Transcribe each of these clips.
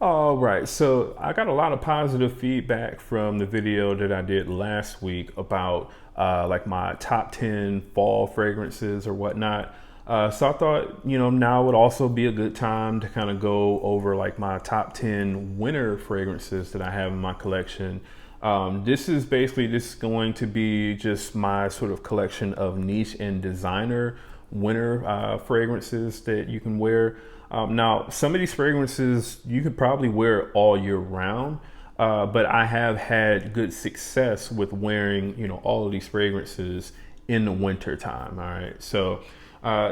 All right, so I got a lot of positive feedback from the video that I did last week about like my top 10 fall fragrances or whatnot. So I thought, now would also be a good time to kind of go over like my top 10 winter fragrances that I have in my collection. This is basically just going to be just my sort of collection of niche and designer winter fragrances that you can wear. Now, some of these fragrances you could probably wear all year round, but I have had good success with wearing, all of these fragrances in the winter time. All right, so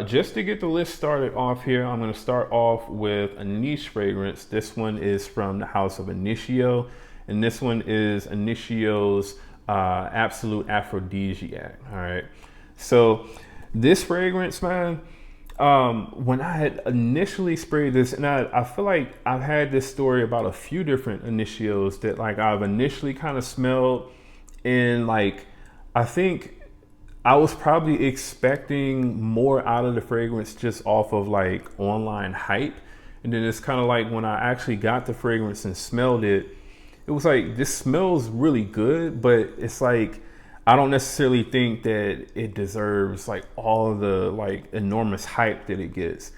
just to get the list started off here, I'm going to start off with a niche fragrance. This one is from the house of Initio, and this one is Initio's Absolute Aphrodisiac. All right, so this fragrance, man. When I had initially sprayed this, and I feel like I've had this story about a few different Initios that like I've initially kind of smelled, and like I think I was probably expecting more out of the fragrance just off of like online hype. And then it's kind of like when I actually got the fragrance and smelled it, it was like, this smells really good, but it's like, I don't necessarily think that it deserves like all of the like enormous hype that it gets.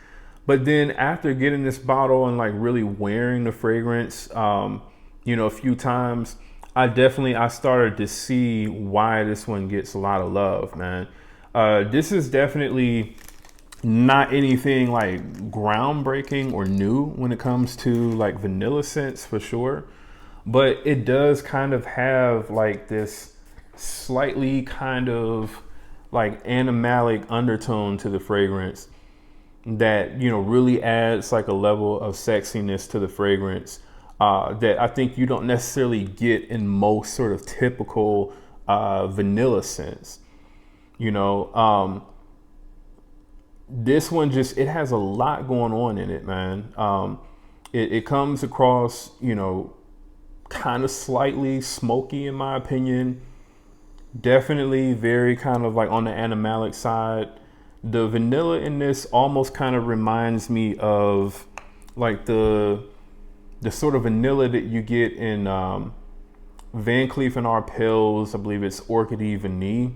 But then after getting this bottle and like really wearing the fragrance, a few times, I started to see why this one gets a lot of love, man. This is definitely not anything like groundbreaking or new when it comes to like vanilla scents for sure. But it does kind of have like this slightly kind of like animalic undertone to the fragrance that really adds like a level of sexiness to the fragrance that I think you don't necessarily get in most sort of typical vanilla scents. This one just, it has a lot going on in it, man. It comes across kind of slightly smoky in my opinion. Definitely very kind of like on the animalic side. The vanilla in this almost kind of reminds me of like the sort of vanilla that you get in Van Cleef and Arpels. I believe it's Acqua Di Vanille.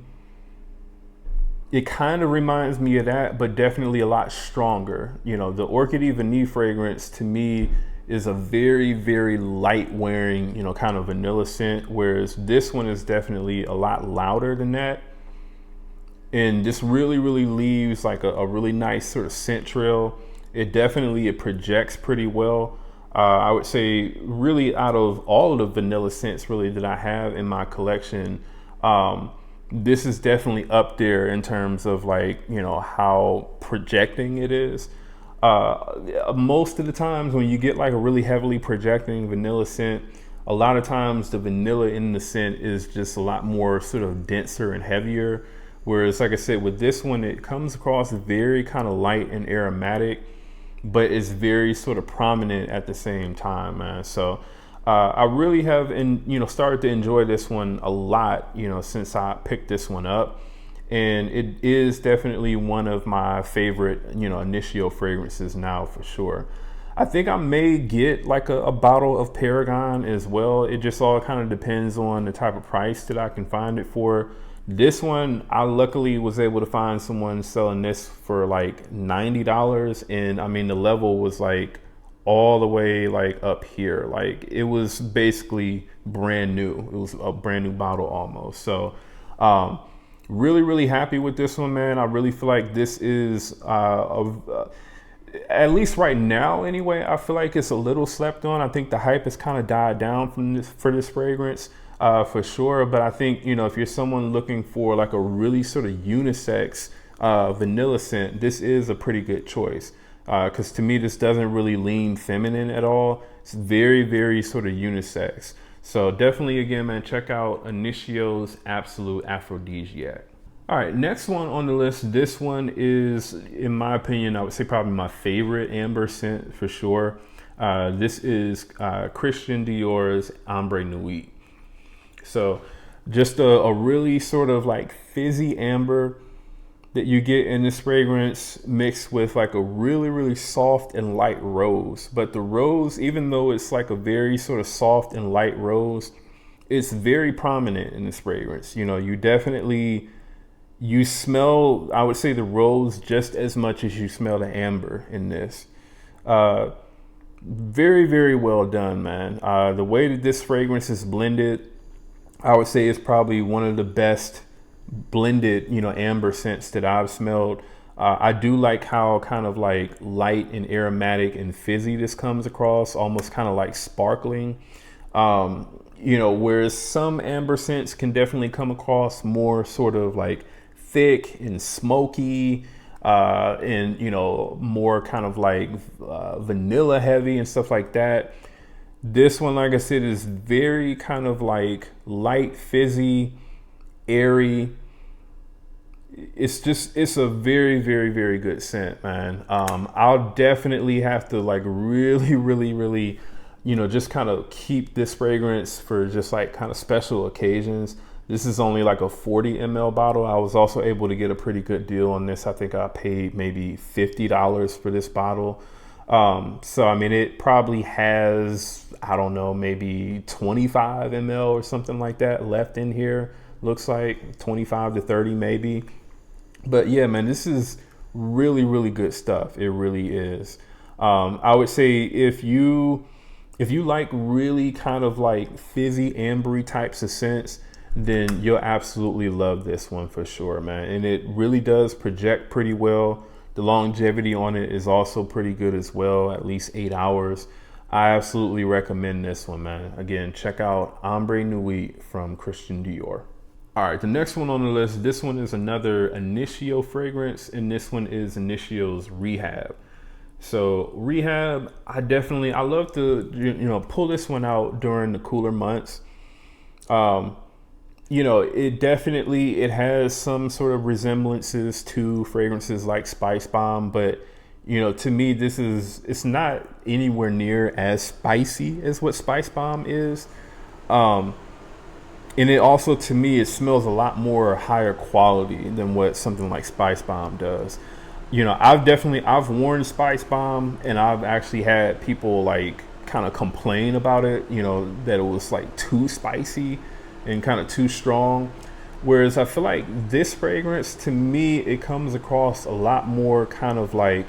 It kind of reminds me of that, but definitely a lot stronger. The Acqua Di Vanille fragrance to me is a very, very light wearing, kind of vanilla scent, whereas this one is definitely a lot louder than that. And this really, really leaves like a really nice sort of scent trail. It projects pretty well. I would say really out of all of the vanilla scents really that I have in my collection, this is definitely up there in terms of like, how projecting it is. Most of the times when you get like a really heavily projecting vanilla scent, a lot of times the vanilla in the scent is just a lot more sort of denser and heavier. Whereas, like I said, with this one, it comes across very kind of light and aromatic, but it's very sort of prominent at the same time, man. So I really have, started to enjoy this one a lot, since I picked this one up. And it is definitely one of my favorite, Initio fragrances now for sure. I think I may get like a bottle of Paragon as well. It just all kind of depends on the type of price that I can find it for. This one, I luckily was able to find someone selling this for like $90. And I mean, the level was like all the way like up here. Like it was basically brand new. It was a brand new bottle almost. So, really, really happy with this one, man. I really feel like this is, at least right now anyway, I feel like it's a little slept on. I think the hype has kind of died down for this fragrance for sure. But I think, if you're someone looking for like a really sort of unisex vanilla scent, this is a pretty good choice. Because to me, this doesn't really lean feminine at all. It's very, very sort of unisex. So definitely, again, man, check out Initio's Absolute Aphrodisiac. All right, next one on the list. This one is, in my opinion, I would say probably my favorite amber scent for sure. This is Christian Dior's Ambre Nuit. So just a really sort of like fizzy amber that you get in this fragrance mixed with like a really, really soft and light rose. But the rose, even though it's like a very sort of soft and light rose, it's very prominent in this fragrance. You know, you smell, I would say, the rose just as much as you smell the amber in this. Very, very well done, man. The way that this fragrance is blended, I would say it's probably one of the best blended, you know, amber scents that I've smelled. I do like how kind of like light and aromatic and fizzy this comes across, almost kind of like sparkling. You know, whereas some amber scents can definitely come across more sort of like thick and smoky, and, you know, more kind of like vanilla heavy and stuff like that. This one, like I said, is very kind of like light, fizzy, airy. It's a very, very, very good scent, man. I'll definitely have to like really, really, really, you know, just kind of keep this fragrance for just like kind of special occasions. This is only like a 40 ml bottle. I was also able to get a pretty good deal on this. I think I paid maybe $50 for this bottle. So, I mean, it probably has, I don't know, maybe 25 ml or something like that left in here. Looks like 25 to 30 maybe. But yeah, man, this is really, really good stuff. It really is. I would say if you like really kind of like fizzy, ambery types of scents, then you'll absolutely love this one for sure, man. And it really does project pretty well. The longevity on it is also pretty good as well, at least 8 hours. I absolutely recommend this one, man. Again, check out Ambre Nuit from Christian Dior. All right, the next one on the list, this one is another Initio fragrance, and this one is Initio's Rehab. So Rehab, I love to, you know, pull this one out during the cooler months. You know, it has some sort of resemblances to fragrances like Spice Bomb, but, you know, to me, it's not anywhere near as spicy as what Spice Bomb is. And it also, to me, it smells a lot more higher quality than what something like Spice Bomb does. You know, I've worn Spice Bomb, and I've actually had people like kind of complain about it, you know, that it was like too spicy and kind of too strong. Whereas I feel like this fragrance, to me, it comes across a lot more kind of like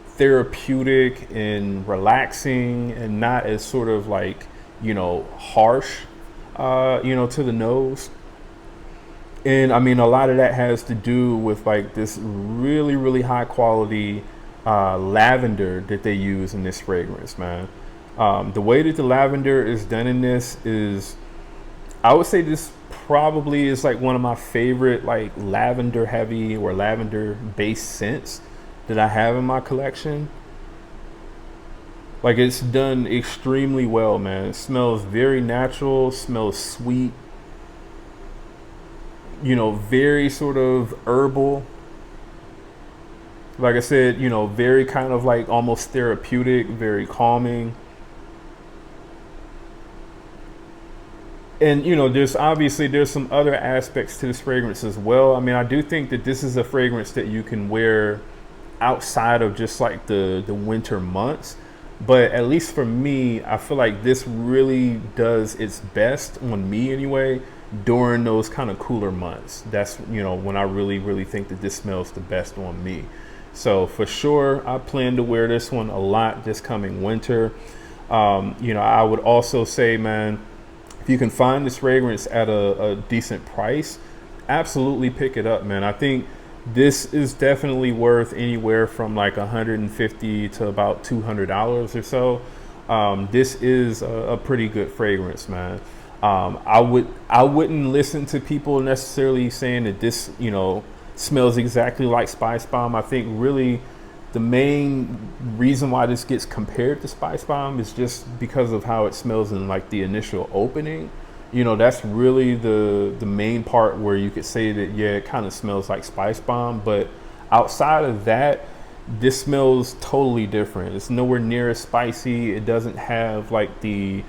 therapeutic and relaxing, and not as sort of like, you know, harsh, you know, to the nose. And I mean, a lot of that has to do with like this really, really high quality lavender that they use in this fragrance, man. The way that the lavender is done in this is, I would say this probably is like one of my favorite like lavender heavy or lavender based scents that I have in my collection. Like, it's done extremely well, man. It smells very natural, smells sweet, you know, very sort of herbal. Like I said, you know, very kind of like almost therapeutic, very calming. And, you know, there's some other aspects to this fragrance as well. I mean, I do think that this is a fragrance that you can wear outside of just like the winter months. But at least for me, I feel like this really does its best on me anyway during those kind of cooler months. That's, you know, when I really, really think that this smells the best on me. So for sure, I plan to wear this one a lot this coming winter. You know, I would also say, man, if you can find this fragrance at a decent price, absolutely pick it up, man. I think this is definitely worth anywhere from like $150 to about $200 or so. This is a pretty good fragrance, man. I wouldn't listen to people necessarily saying that this, you know, smells exactly like Spice Bomb. I think really the main reason why this gets compared to Spice Bomb is just because of how it smells in like the initial opening. You know, that's really the main part where you could say that, yeah, it kind of smells like Spice Bomb. But outside of that, this smells totally different. It's nowhere near as spicy. It doesn't have like the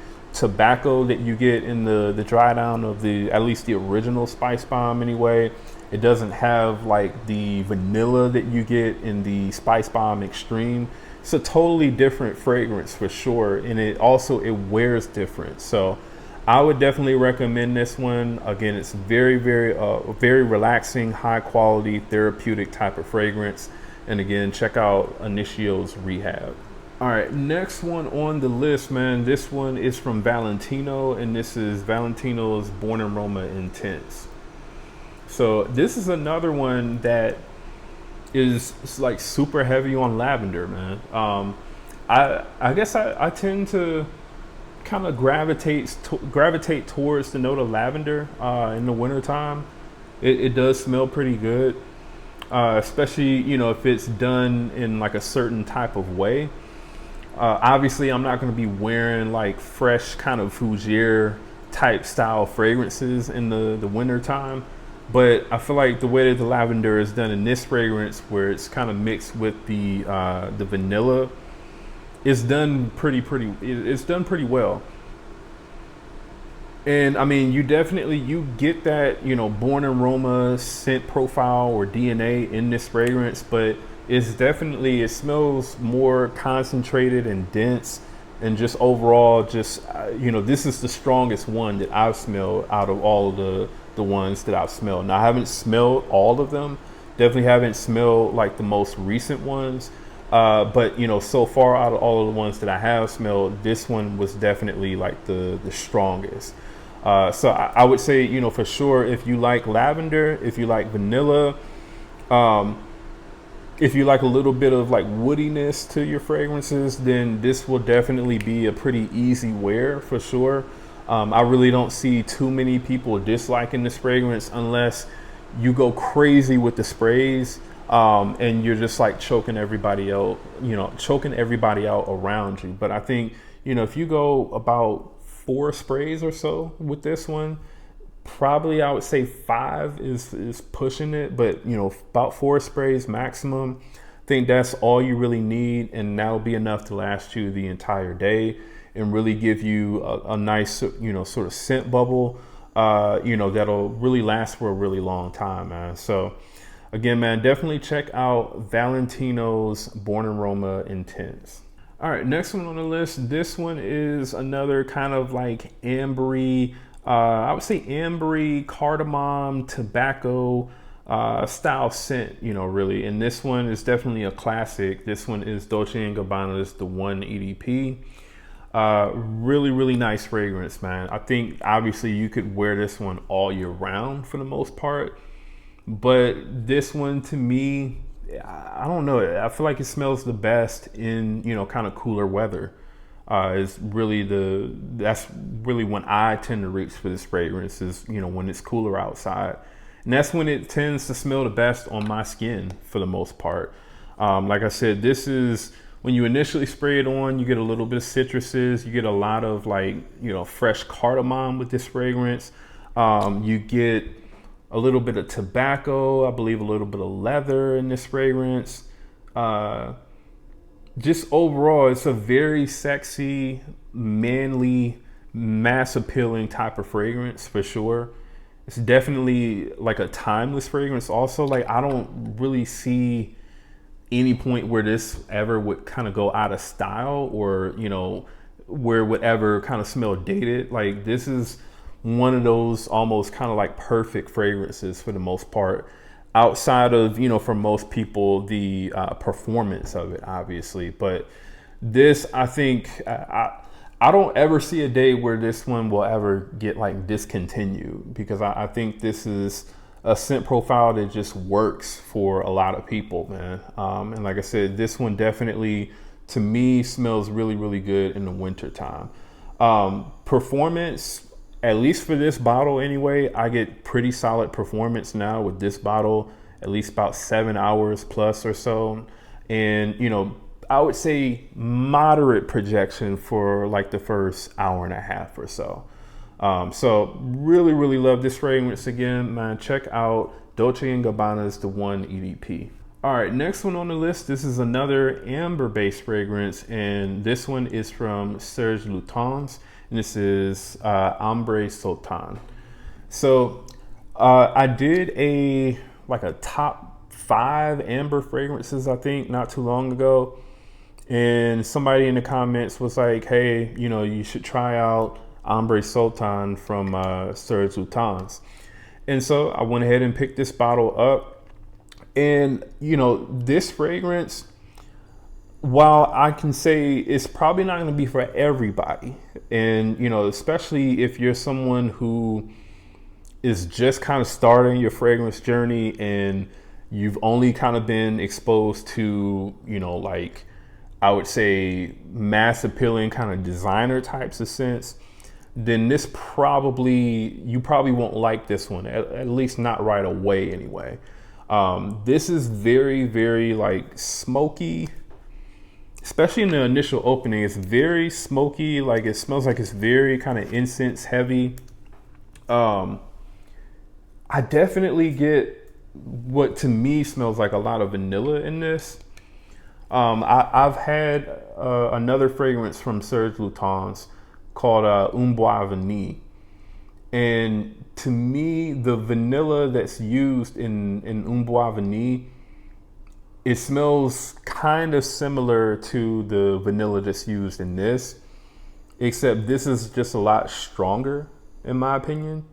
tobacco that you get in the dry down of at least the original Spice Bomb anyway. It doesn't have like the vanilla that you get in the Spice Bomb Extreme. It's a totally different fragrance for sure, and it wears different. So I would definitely recommend this one. Again, it's very relaxing, high quality, therapeutic type of fragrance. And again, check out Initio's Rehab. All right, next one on the list, man. This one is from Valentino, and this is Valentino's Born in Roma Intense. So this is another one that is like super heavy on lavender, man. I guess I tend to kind of gravitate towards the note of lavender in the wintertime. It does smell pretty good, especially, you know, if it's done in like a certain type of way. Obviously, I'm not going to be wearing like fresh kind of fougere type style fragrances in the winter time, but I feel like the way that the lavender is done in this fragrance, where it's kind of mixed with the vanilla, it's done it's done pretty well. And I mean, you get that, you know, Born in Roma scent profile or DNA in this fragrance, but it smells more concentrated and dense, and just overall, you know, this is the strongest one that I've smelled out of all of the ones that I've smelled. Now, I haven't smelled all of them, definitely haven't smelled like the most recent ones, but you know, so far out of all of the ones that I have smelled, this one was definitely like the strongest. So I would say, you know, for sure, if you like lavender, if you like vanilla, if you like a little bit of like woodiness to your fragrances, then this will definitely be a pretty easy wear for sure. I really don't see too many people disliking this fragrance unless you go crazy with the sprays, and you're just like choking everybody out around you. But I think, you know, if you go about 4 sprays or so with this one, probably I would say 5 is pushing it, but you know, about 4 sprays maximum. I think that's all you really need, and that'll be enough to last you the entire day and really give you a nice, you know, sort of scent bubble, you know, that'll really last for a really long time, man. So again, man, definitely check out Valentino's Born in Roma Intense. All right, next one on the list. This one is another kind of like ambery, I would say ambery, cardamom, tobacco style scent, you know, really. And this one is definitely a classic. This one is Dolce & Gabbana's the One EDP. Really nice fragrance, man. I think obviously you could wear this one all year round for the most part, but this one to me, I don't know, I feel like it smells the best in, you know, kind of cooler weather. That's really when I tend to reach for this fragrance, is, you know, when it's cooler outside, and that's when it tends to smell the best on my skin for the most part. Like I said, this is when you initially spray it on, you get a little bit of citruses, you get a lot of like, you know, fresh cardamom with this fragrance. You get a little bit of tobacco, I believe a little bit of leather in this fragrance. Just overall, it's a very sexy, manly, mass appealing type of fragrance for sure. It's definitely like a timeless fragrance also. Like, I don't really see any point where this ever would kind of go out of style, or, you know, where it would ever kind of smell dated. Like, this is one of those almost kind of like perfect fragrances for the most part, outside of, you know, for most people, the performance of it, obviously. But this, I think, I don't ever see a day where this one will ever get like discontinued, because I think this is a scent profile that just works for a lot of people, man. And like I said, this one definitely, to me, smells really good in the winter time. Performance, at least for this bottle anyway, I get pretty solid performance now with this bottle, at least about 7 hours plus or so. And, you know, I would say moderate projection for like the first hour and a half or so. So really love this fragrance. Again, man, check out Dolce & Gabbana's the One EDP. All right, next one on the list. This is another amber-based fragrance, and this one is from Serge Lutens, and this is Ambre Sultan. So I did a top 5 amber fragrances, I think, not too long ago, and somebody in the comments was like, "Hey, you should try out Ambre Sultan from Serge Lutens." And so I went ahead and picked this bottle up. And, this fragrance, while I can say it's probably not going to be for everybody, and, especially if you're someone who is just kind of starting your fragrance journey and you've only kind of been exposed to, I would say mass appealing kind of designer types of scents, then you probably won't like this one, at least not right away anyway. This is very, very smoky, especially in the initial opening. It's very smoky. It smells like it's very kind of incense heavy. I definitely get what to me smells like a lot of vanilla in this. I've had another fragrance from Serge Lutens called Oud Malaki. And to me, the vanilla that's used in Oud Malaki, it smells kind of similar to the vanilla that's used in this, except this is just a lot stronger, in my opinion.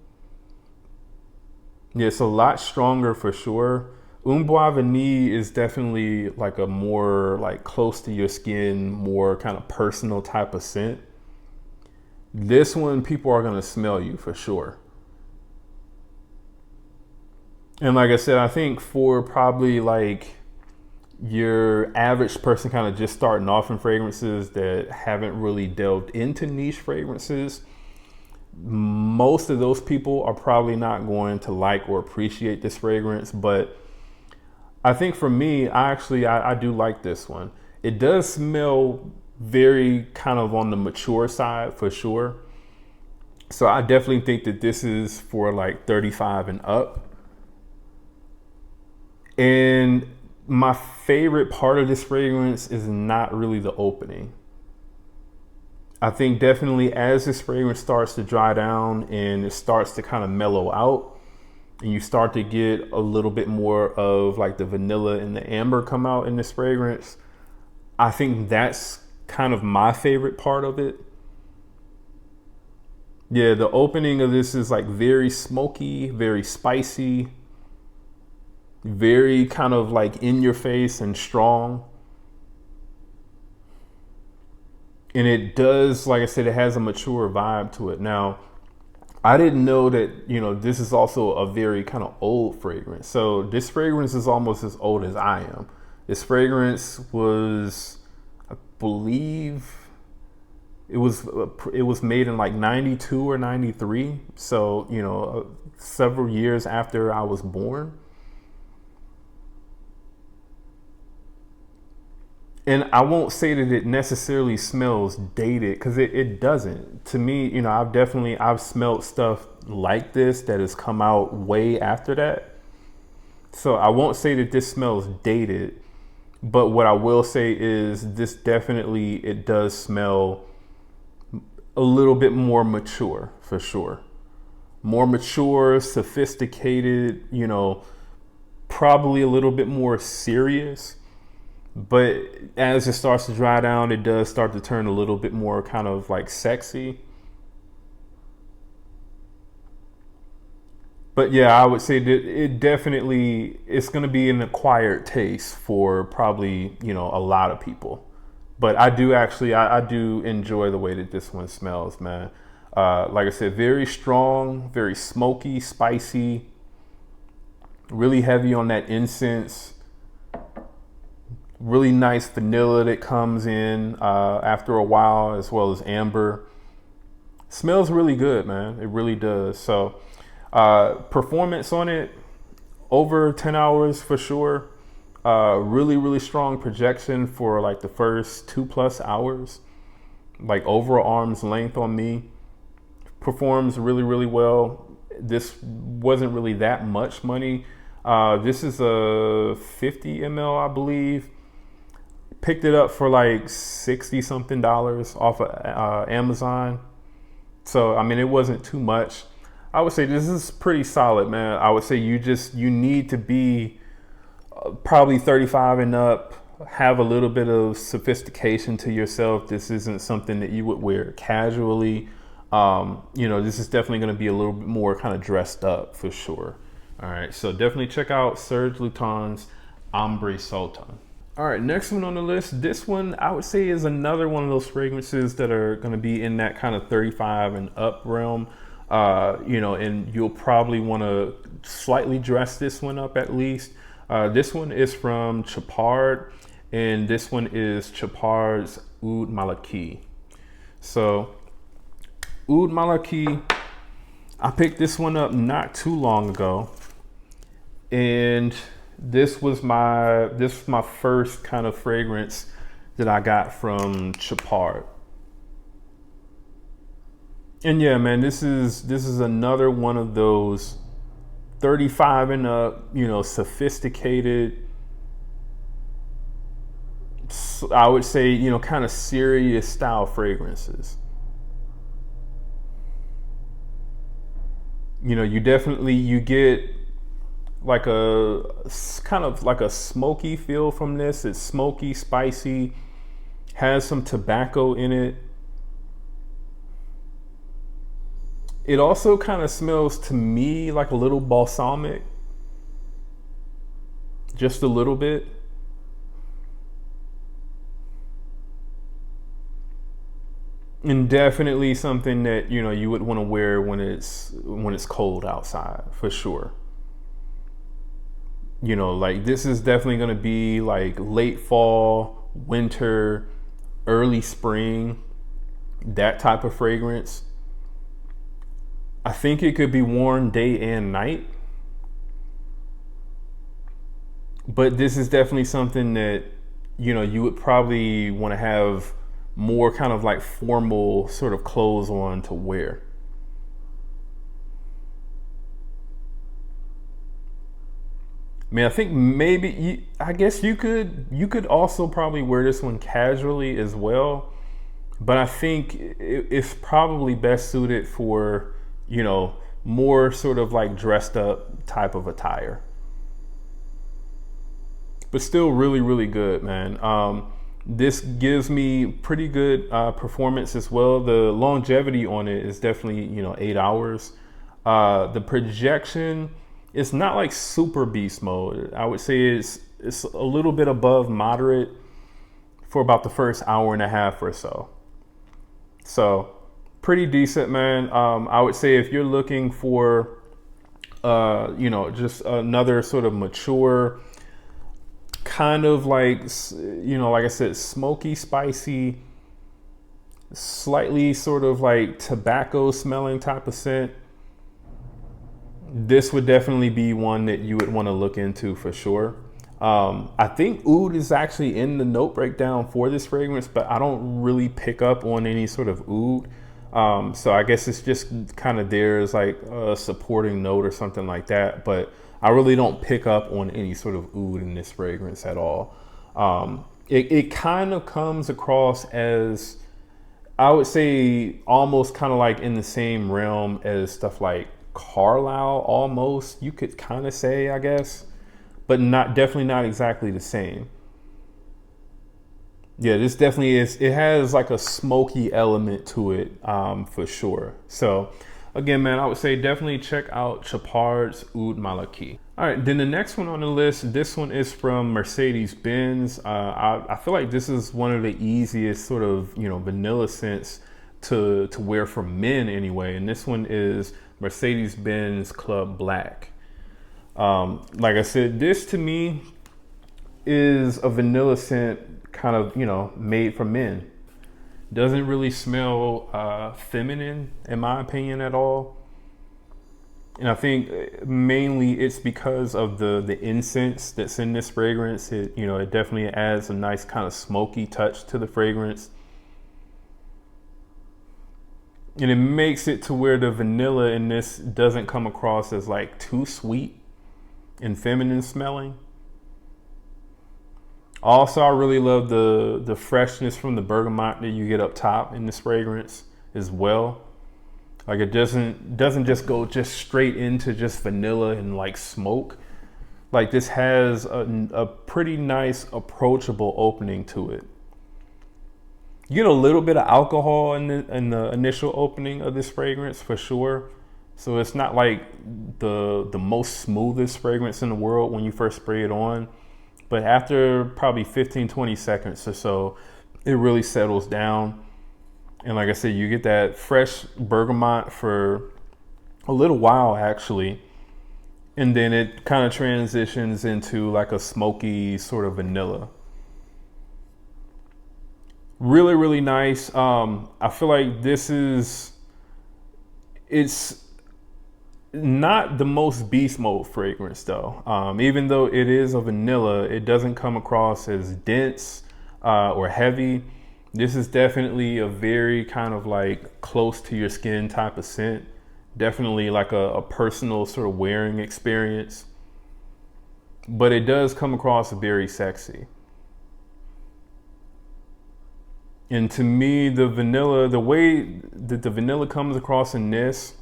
Yeah, it's a lot stronger for sure. Oud Malaki is definitely a more close to your skin, more kind of personal type of scent. This one, people are going to smell you for sure. And like I said, I think for probably your average person kind of just starting off in fragrances that haven't really delved into niche fragrances, most of those people are probably not going to like or appreciate this fragrance. But I think for me, I do like this one. It does smell very kind of on the mature side for sure. So I definitely think that this is for 35 and up. And my favorite part of this fragrance is not really the opening. I think definitely as this fragrance starts to dry down and it starts to kind of mellow out, and you start to get a little bit more of the vanilla and the amber come out in this fragrance, I think that's kind of my favorite part of it. Yeah, the opening of this is very smoky, very spicy, very kind of in your face and strong. And it does, like I said, it has a mature vibe to it. Now, I didn't know that, this is also a very kind of old fragrance. So this fragrance is almost as old as I am. This fragrance was, I believe, it was made in 92 or 93. So, several years after I was born. And I won't say that it necessarily smells dated, because it doesn't. To me, I've smelled stuff like this that has come out way after that. So I won't say that this smells dated, but what I will say is this definitely, it does smell a little bit more mature for sure. More mature, sophisticated, probably a little bit more serious. But as it starts to dry down, it does start to turn a little bit more kind of sexy. But yeah, I would say that it's going to be an acquired taste for probably, a lot of people. But I do enjoy the way that this one smells, man. Like I said, very strong, very smoky, spicy, really heavy on that incense. Really nice vanilla that comes in after a while, as well as amber. Smells really good, man. It really does. So performance on it, over 10 hours for sure. Really, really strong projection for the first 2+ hours. Over arm's length on me. Performs really, really well. This wasn't really that much money. This is a 50 ml, I believe. Picked it up for like 60 something dollars off of Amazon. So, I mean, it wasn't too much. I would say this is pretty solid, man. I would say you need to be probably 35 and up, have a little bit of sophistication to yourself. This isn't something that you would wear casually. This is definitely going to be a little bit more kind of dressed up for sure. All right, so definitely check out Serge Lutens' Ambre Sultan. All right, next one on the list. This one I would say is another one of those fragrances that are going to be in that kind of 35 and up realm. And you'll probably want to slightly dress this one up at least. This one is from Chopard, and this one is Chopard's Oud Malaki. So Oud Malaki, I picked this one up not too long ago, and this was my first kind of fragrance that I got from Chopard. And yeah, man, this is another one of those 35 and up, sophisticated, I would say, kind of serious style fragrances. You get like a kind of like a smoky feel from this. It's smoky, spicy, has some tobacco in it. It also kind of smells to me like a little balsamic, just a little bit. And definitely something that you would want to wear when it's cold outside for sure. Like this is definitely going to be like late fall, winter, early spring, that type of fragrance. I think it could be worn day and night, but this is definitely something that you would probably want to have more kind of like formal sort of clothes on to wear. I mean, I think maybe I guess you could also probably wear this one casually as well, but I think it's probably best suited for more sort of like dressed up type of attire. But still really, really good, man. This gives me pretty good performance as well. The longevity on it is definitely 8 hours. The projection, it's not like super beast mode. I would say it's a little bit above moderate for about the first hour and a half or so. So pretty decent, man. I would say if you're looking for just another sort of mature kind of like like I said, smoky, spicy, slightly sort of like tobacco smelling type of scent, this would definitely be one that you would want to look into for sure. I think oud is actually in the note breakdown for this fragrance, but I don't really pick up on any sort of oud. So I guess it's just kind of there as like a supporting note or something like that. But I really don't pick up on any sort of oud in this fragrance at all. It kind of comes across as, I would say, almost kind of like in the same realm as stuff like Carlisle, almost, you could kind of say, I guess, but definitely not exactly the same. Yeah, this definitely is. It has like a smoky element to it, for sure. So again, man, I would say definitely check out Chopard's Oud Malaki. All right, then the next one on the list, this one is from Mercedes-Benz. I feel like this is one of the easiest sort of, vanilla scents to wear for men anyway. And this one is Mercedes-Benz Club Black. Like I said, this to me is a vanilla scent kind of, made for men. Doesn't really smell feminine in my opinion at all. And I think mainly it's because of the incense that's in this fragrance. It definitely adds a nice kind of smoky touch to the fragrance. And it makes it to where the vanilla in this doesn't come across as like too sweet. and feminine smelling. Also, I really love the freshness from the bergamot that you get up top in this fragrance as well. Like it doesn't just go just straight into just vanilla and like smoke. Like this has a pretty nice approachable opening to it. You get a little bit of alcohol in the initial opening of this fragrance for sure. So it's not like the most smoothest fragrance in the world when you first spray it on. But after probably 15, 20 seconds or so, it really settles down. And like I said, you get that fresh bergamot for a little while actually. And then it kind of transitions into like a smoky sort of vanilla. Really, really nice. I feel like it's not the most beast mode fragrance though. Even though it is a vanilla, it doesn't come across as dense or heavy. This is definitely a very kind of like close to your skin type of scent. Definitely like a personal sort of wearing experience. But it does come across very sexy. And to me, the way that the vanilla comes across in this,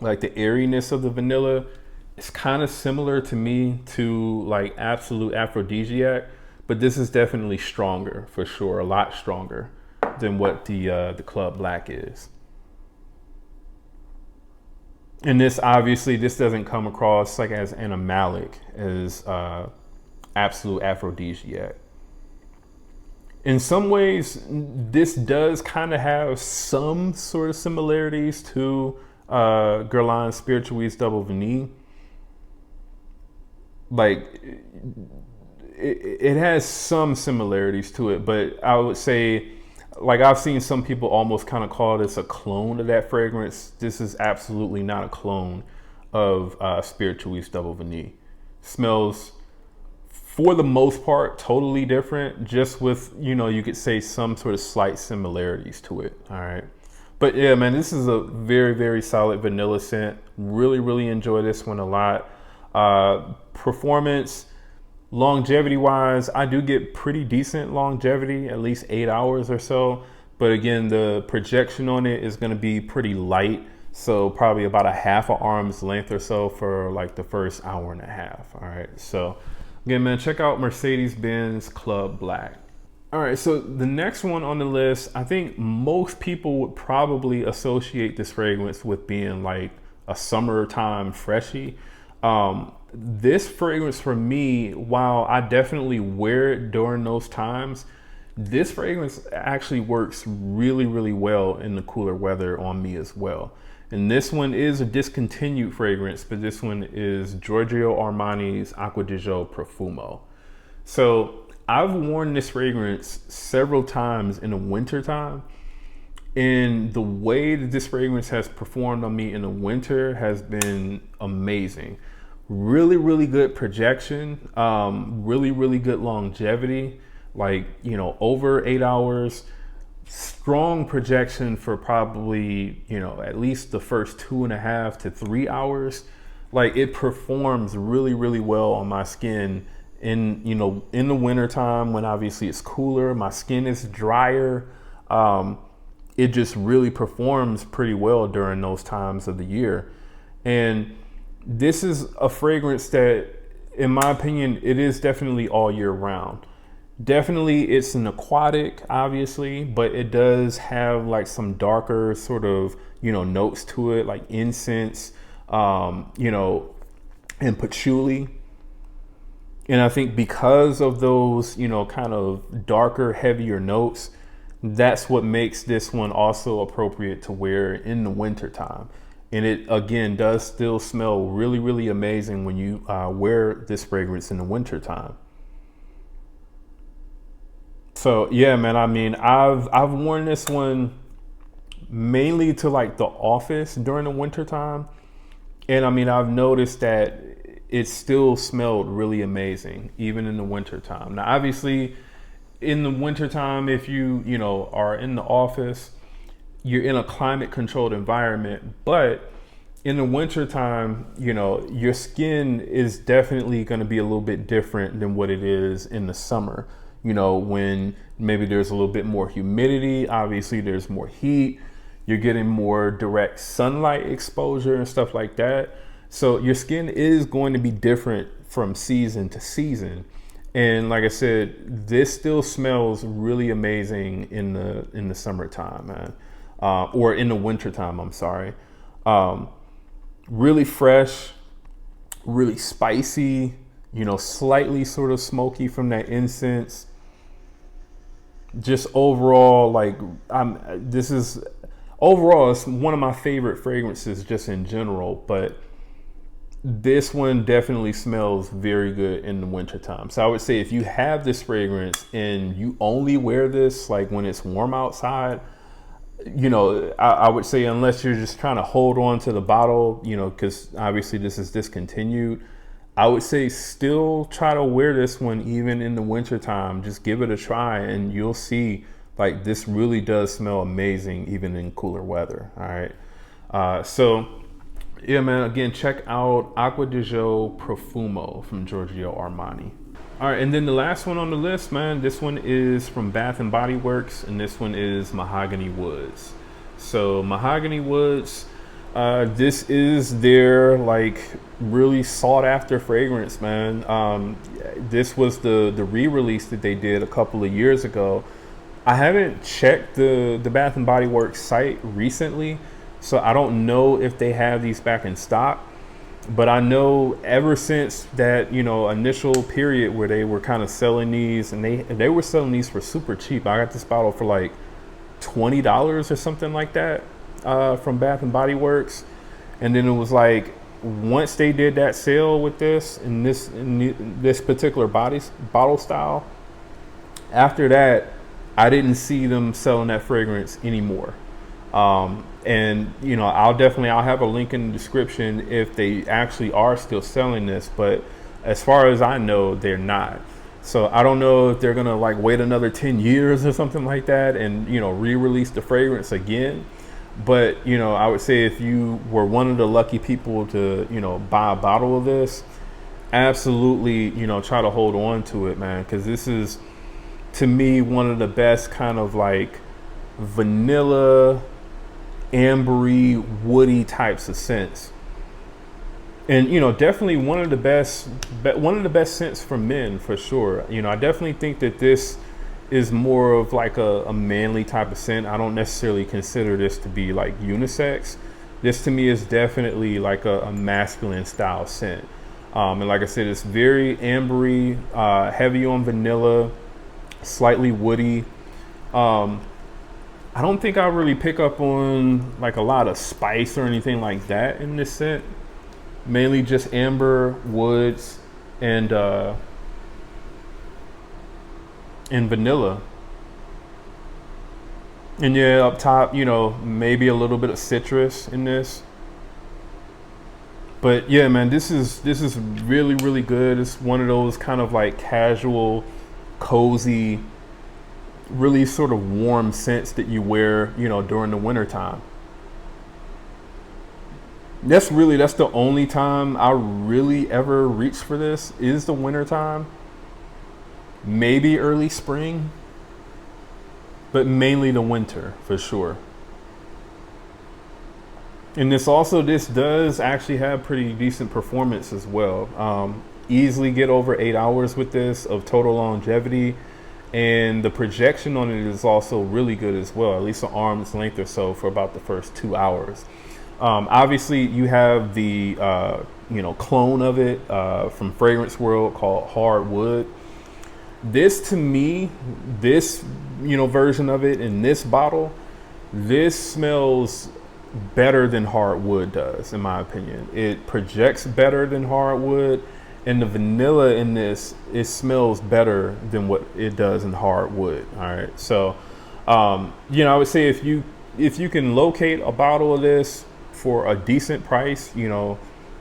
like the airiness of the vanilla, is kind of similar to me to like Absolute Aphrodisiac, but this is definitely stronger for sure, a lot stronger than what the Club Black is. And this doesn't come across like as animalic as Absolute Aphrodisiac. In some ways, this does kind of have some sort of similarities to Guerlain's Spirituous Double Vanille. Like, it has some similarities to it, but I would say, like I've seen some people almost kind of call this a clone of that fragrance. This is absolutely not a clone of Spirituous Double Vanille. Smells, for the most part, totally different, just with, you could say some sort of slight similarities to it. All right. But yeah, man, this is a very, very solid vanilla scent. Really, really enjoy this one a lot. Performance, longevity wise, I do get pretty decent longevity, at least 8 hours or so. But again, the projection on it is going to be pretty light. So probably about a half an arm's length or so for like the first hour and a half. All right. So again, man, check out Mercedes-Benz Club Black. All right, so the next one on the list, I think most people would probably associate this fragrance with being like a summertime freshie. This fragrance for me, while I definitely wear it during those times, this fragrance actually works really, really well in the cooler weather on me as well. And this one is a discontinued fragrance, but this one is Giorgio Armani's Acqua Di Gio Profumo. So I've worn this fragrance several times in the winter time, and the way that this fragrance has performed on me in the winter has been amazing. Really, really good projection, really, really good longevity, like, over 8 hours, strong projection for probably, at least the first 2.5 to 3 hours. Like it performs really, really well on my skin in the winter time when obviously it's cooler, my skin is drier. It just really performs pretty well during those times of the year. And this is a fragrance that, in my opinion, it is definitely all year round. Definitely it's an aquatic, obviously, but it does have like some darker sort of, notes to it, like incense, and patchouli. And I think because of those, kind of darker, heavier notes, that's what makes this one also appropriate to wear in the winter time. And it, again, does still smell really, really amazing when you wear this fragrance in the winter time. So yeah, man, I mean, I've worn this one mainly to like the office during the winter time. And I mean, I've noticed that it still smelled really amazing, even in the winter time. Now, obviously, in the winter time, if you are in the office, you're in a climate controlled environment, but in the winter time, you know, your skin is definitely going to be a little bit different than what it is in the summer. You know, when maybe there's a little bit more humidity, obviously there's more heat, you're getting more direct sunlight exposure and stuff like that. So your skin is going to be different from season to season. And like I said, this still smells really amazing in the summertime, man, or in the wintertime. I'm sorry. Really fresh, really spicy, you know, slightly sort of smoky from that incense. Just overall, like, overall, it's one of my favorite fragrances just in general, but this one definitely smells very good in the wintertime. So I would say if you have this fragrance and you only wear this like when it's warm outside, you know, I would say unless you're just trying to hold on to the bottle, you know, because obviously this is discontinued, I would say still try to wear this one even in the wintertime. Just give it a try and you'll see, like, this really does smell amazing even in cooler weather. All right. So yeah, man, again, check out Acqua Di Gio Profumo from Giorgio Armani. All right, and then the last one on the list, man, this one is from Bath and Body Works, and this one is Mahogany Woods. So Mahogany Woods, this is their like really sought after fragrance, man. This was the re-release that they did a couple of years ago. I haven't checked the Bath and Body Works site recently, so I don't know if they have these back in stock. But I know ever since that, you know, initial period where they were kind of selling these, and they were selling these for super cheap. I got this bottle for like $20 or something like that from Bath and Body Works. And then it was like, once they did that sale with this in this particular bottle style, after that, I didn't see them selling that fragrance anymore. And you know, I'll have a link in the description if they actually are still selling this, but as far as I know, they're not. So I don't know if they're gonna like wait another 10 years or something like that and, you know, re-release the fragrance again. But, you know, I would say if you were one of the lucky people to, you know, buy a bottle of this, absolutely, you know, try to hold on to it, man, because this is, to me, one of the best kind of like vanilla, ambery, woody types of scents. And, you know, definitely one of the best scents for men, for sure. You know, I definitely think that this is more of like a manly type of scent. I don't necessarily consider this to be like unisex. This to me is definitely like a masculine style scent. And like I said, it's very ambery, heavy on vanilla, slightly woody. I don't think I really pick up on like a lot of spice or anything like that in this scent. Mainly just amber, woods, and vanilla. And yeah, up top, you know, maybe a little bit of citrus in this. But yeah, man, this is really, really good. It's one of those kind of like casual, cozy, really sort of warm scents that you wear, you know, during the winter time. That's the only time I really ever reach for this is the winter time. Maybe early spring, but mainly the winter for sure. And this does actually have pretty decent performance as well. Easily get over 8 hours with this of total longevity. And the projection on it is also really good as well, at least an arm's length or so for about the first 2 hours. Obviously, you have the you know, clone of it from Fragrance World called Hardwood. This, to me, this, you know, version of it in this bottle, this smells better than Hardwood does, in my opinion. It projects better than Hardwood. And the vanilla in this, it smells better than what it does in Hardwood. All right. So, you know, I would say if you can locate a bottle of this for a decent price, you know,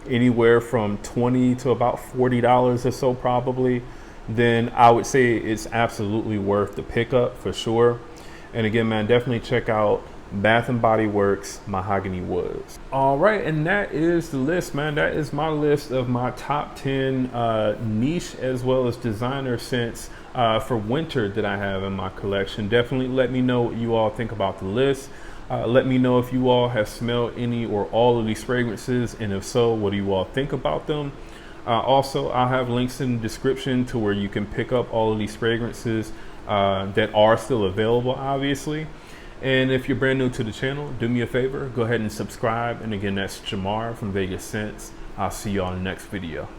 anywhere from $20 to about $40 or so probably, then I would say it's absolutely worth the pickup for sure. And again, man, definitely check out Bath and Body Works Mahogany Woods. All right, and that is the list, man. That is my list of my top 10 niche as well as designer scents for winter that I have in my collection. Definitely let me know what you all think about the list. Let me know if you all have smelled any or all of these fragrances, and if so, what do you all think about them? Also, I'll have links in the description to where you can pick up all of these fragrances that are still available, obviously. And if you're brand new to the channel, do me a favor, go ahead and subscribe. And again, that's Jamar from Vegas Scents. I'll see you all in the next video.